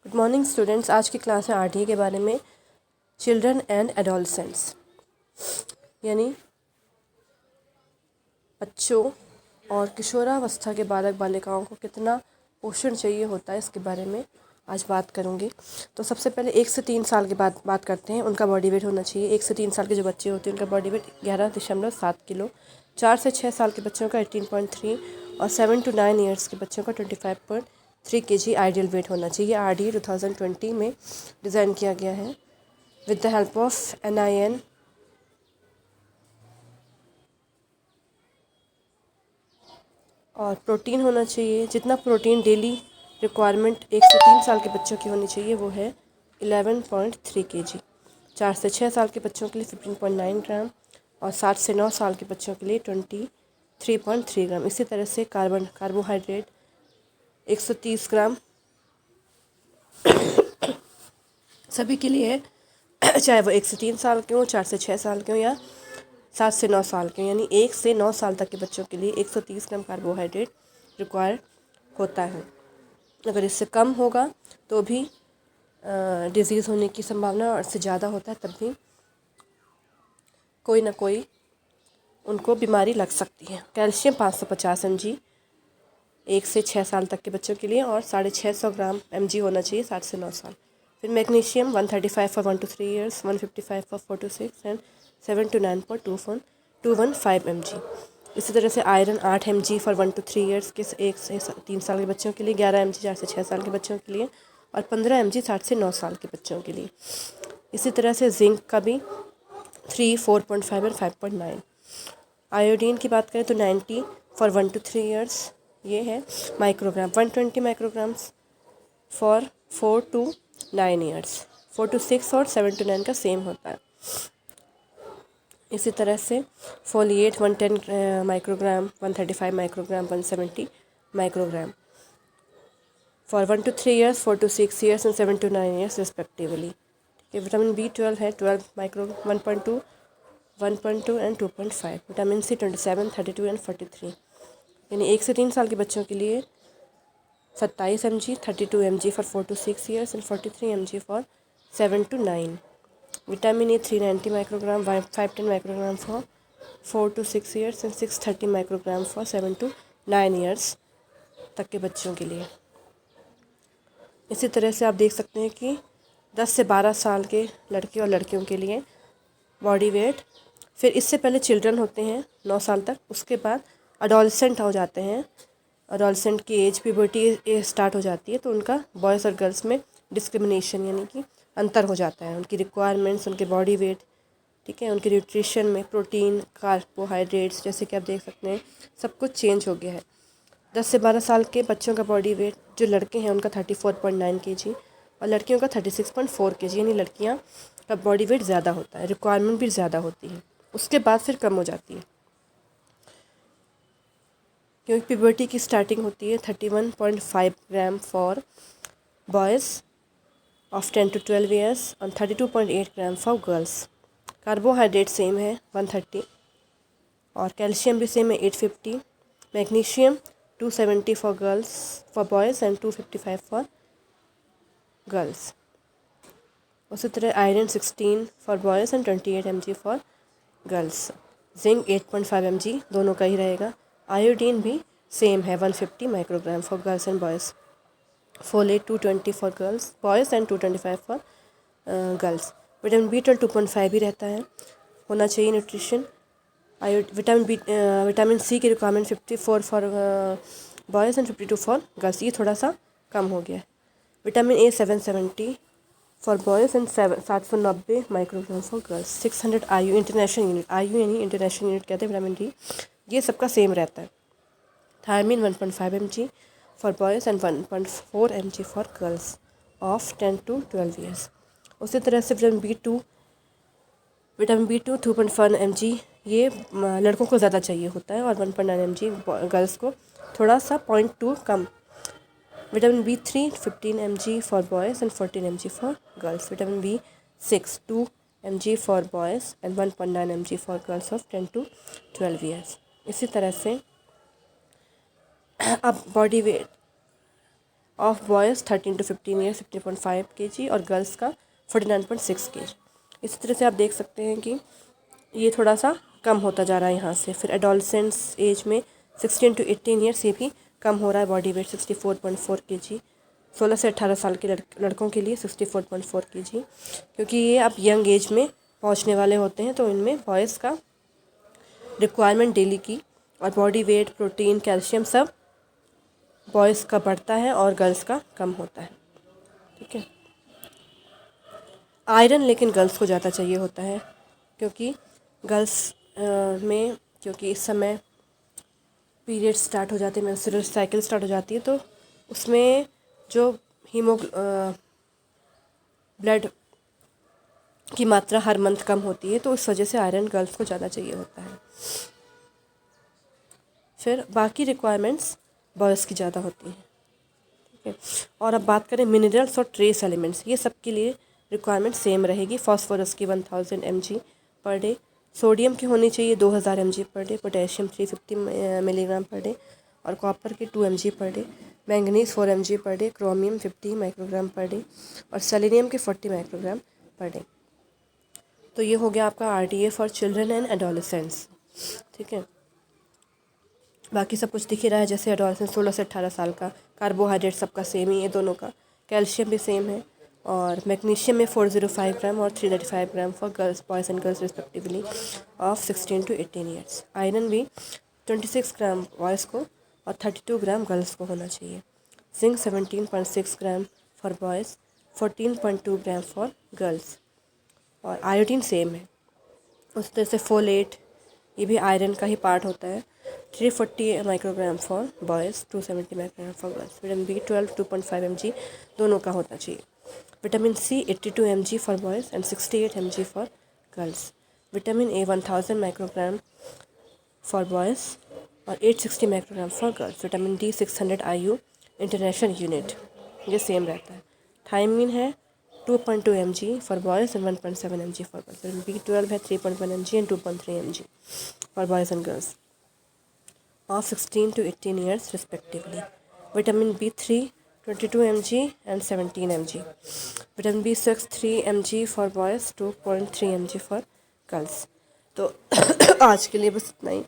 Good morning students. आज की class है आरटीए के बारे में। चिल्ड्रन एंड एडोलसेंट्स यानी बच्चों और किशोरावस्था के बालक बालिकाओं को कितना पोषण चाहिए होता है, इसके बारे में आज बात करूँगी। तो सबसे पहले 1 से 3 साल के बाद बात करते हैं। उनका बॉडी वेट होना चाहिए 1 से 3 साल के जो बच्चे होते हैं उनका बॉडी वेट 11.7 किलो। 4 से 6 साल के बच्चों का 18.3 और 7 to 9 ईयर्स के बच्चों का 25.3 kg आइडियल वेट होना चाहिए। आरडीए 2020 में डिज़ाइन किया गया है with the help of NIN। और प्रोटीन होना चाहिए, जितना प्रोटीन डेली रिक्वायरमेंट 1 से 3 साल के बच्चों की होनी चाहिए वो है 11.3 kg। 4 से 6 साल के बच्चों के लिए 15.9 ग्राम और 7 से 9 साल के बच्चों के लिए 23.3 ग्राम। इसी तरह से कार्बोहाइड्रेट 130 ग्राम सभी के लिए है, चाहे वो 1 से 3 साल के हों, 4 से 6 साल के हों या 7 से 9 साल के, यानी 1 से 9 साल तक के बच्चों के लिए 130 ग्राम कार्बोहाइड्रेट रिक्वायर होता है। अगर इससे कम होगा तो भी डिज़ीज़ होने की संभावना, और इससे ज़्यादा होता है तब भी कोई ना कोई उनको बीमारी लग सकती है। कैल्शियम 550 mg 1 से 6 साल तक के बच्चों के लिए और 650 ग्राम mg होना चाहिए 7 से 9 साल। फिर magnesium 135 for 1 to 3 years, 155 for 4 to 6 and 7 to 9.215 mg। इसी तरह से iron 8 mg for 1 to 3 years के 1 से 3 साल के बच्चों के लिए, 11 mg 4 से 6 साल के बच्चों के लिए और 15 mg 7 से 9 साल के बच्चों के लिए। इसी तरह से जिंक का भी 3, 4.5 एंड 5.9। आयोडीन की बात करें तो 90 फॉर 1 to 3 years ये है microgram, 120 micrograms for 4 to 9 years. 4 to 6 और 7 to 9 का सेम होता है। इसी तरह से folate 110 microgram, 135 microgram, 170 microgram for 1 to 3 years, 4 to 6 years and 7 to 9 years respectively. Vitamin B12 है 12 micro 1.2, 1.2 and 2.5। Vitamin C 27, 32 and 43, यानी 1 से 3 साल के बच्चों के लिए 27 mg, 32 mg for 4 to 6 years and 43 mg for 7 to 9। Vitamin E 390 microgram, 510 microgram for 4 to 6 years and 630 microgram for 7 to 9 years तक के बच्चों के लिए। इसी तरह से आप देख सकते हैं कि 10 से 12 साल के लड़के और लड़कियों के लिए बॉडी वेट, फिर इससे पहले चिल्ड्रन होते हैं 9 साल तक, उसके बाद अडोलसेंट हो जाते हैं। अडोलसेंट की एज प्यूबर्टी स्टार्ट हो जाती है तो उनका बॉयज़ और गर्ल्स में डिस्क्रिमिनेशन यानी कि अंतर हो जाता है। उनकी रिक्वायरमेंट्स, उनके बॉडी वेट, ठीक है, उनके न्यूट्रिशन में प्रोटीन, कार्बोहाइड्रेट्स, जैसे कि आप देख सकते हैं सब कुछ चेंज हो गया है। 10 से 12 साल के बच्चों का बॉडी वेट, जो लड़के हैं उनका 34.9 kg और लड़कियों का 36.4 kg, यानी लड़कियां का बॉडी वेट ज़्यादा होता है, रिक्वायरमेंट भी ज़्यादा होती है। उसके बाद फिर कम हो जाती है क्योंकि प्यूबर्टी की स्टार्टिंग होती है 31.5 gram for boys of 10 to 12 years और 32.8 gram for girls. Carbohydrate same है 130 और कैल्शियम भी सेम है 850। Magnesium 270 for girls for boys and 255 for girls. उसी तरह iron 16 for boys and 28 mg for girls. Zinc 8.5 mg दोनों का ही रहेगा। आयोडीन भी सेम है 150 microgram for girls and boys. Folate 220 for girls boys and 225 for girls. Vitamin B12 2.5 भी रहता है, होना चाहिए न्यूट्रिशन। विटामिन C की requirement 54 for boys and 52 for girls, ये थोड़ा सा कम हो गया है। Vitamin A 770 for boys and 790 microgram for girls. 600 IU international unit, IU यानी इंटरनेशनल यूनिट कहते हैं विटामिन D, ये सबका सेम रहता है। Thiamine 1.5 mg for boys and 1.4 mg for girls of 10 to 12 years. उसी तरह से विटामिन B2 2.1 mg ये लड़कों को ज़्यादा चाहिए होता है और 1.9 mg गर्ल्स को थोड़ा सा 0.2 कम। Vitamin B3 15 mg for boys and 14 mg for girls. Vitamin B6 2 mg for boys and 1.9 mg for girls of 10 to 12 years. इसी तरह से अब body weight of boys 13 to 15 years 15.5 kg और गर्ल्स का 49.6 kg। इसी तरह से आप देख सकते हैं कि ये थोड़ा सा कम होता जा रहा है यहाँ से। फिर एडोलसेंट्स एज में 16 to 18 ईयर्स ये भी कम हो रहा है बॉडी वेट 64.4 kg। 16 से 18 साल के लड़कों के लिए 64.4 kg, क्योंकि ये अब यंग एज में पहुँचने वाले होते हैं, तो इनमें बॉयज़ का रिक्वायरमेंट डेली की और बॉडी वेट, प्रोटीन, कैल्शियम सब बॉयज़ का बढ़ता है और गर्ल्स का कम होता है। ठीक है। आयरन लेकिन गर्ल्स को ज़्यादा चाहिए होता है, क्योंकि गर्ल्स में क्योंकि इस समय पीरियड स्टार्ट हो जाते हैं, मेंस्ट्रुअल साइकिल स्टार्ट हो जाती है, तो उसमें जो ब्लड की मात्रा हर मंथ कम होती है, तो इस वजह से आयरन गर्ल्स को ज़्यादा चाहिए होता है। फिर बाकी रिक्वायरमेंट्स बॉयज़ की ज़्यादा होती हैं। ठीक है। और अब बात करें मिनरल्स और ट्रेस एलिमेंट्स, ये सब के लिए रिक्वायरमेंट सेम रहेगी। फास्फोरस की 1000 mg पर डे, सोडियम की होनी चाहिए 2000 mg per day, potassium 350 milligram per day और कॉपर की 2 mg per day, manganese 4 mg per day, chromium 50 microgram per day और सेलेनियम के 40 माइक्रोग्राम पर डे। तो ये हो गया आपका RDA for children and adolescents. ठीक है। बाकी सब कुछ दिख ही रहा है, जैसे एडोलेसेंस 16 से 18 साल का, कार्बोहाइड्रेट सबका सेम ही है दोनों का, कैल्शियम भी सेम है और मैग्नीशियम में 405 ग्राम और 335 gram for girls, boys and girls respectively of 16 to 18 years. Iron भी 26 ग्राम बॉयज़ को और 32 ग्राम गर्ल्स को होना चाहिए। Zinc 17.6 gram for boys, 14.2 gram for girls और आयोडीन सेम है। उस तरह से फोलेट, ये भी आयरन का ही पार्ट होता है, 340 microgram for boys, 270 microgram for girls. Vitamin B12 2.5 mg दोनों का होना चाहिए। Vitamin C 82 mg for boys and 68 mg for girls. Vitamin A 1000 microgram for boys और 860 microgram for girls. Vitamin D 600 IU international unit, ये same रहता है। Thiamine है 2.2 mg for boys and 1.7 mg for girls. Vitamin B12 है 3.1 mg and 2.3 mg for boys and girls of 16 to 18 years respectively. Vitamin B3 22 mg and 17 mg. Vitamin B6 3 mg for boys, 2.3 mg for girls. तो आज के लिए बस इतना ही।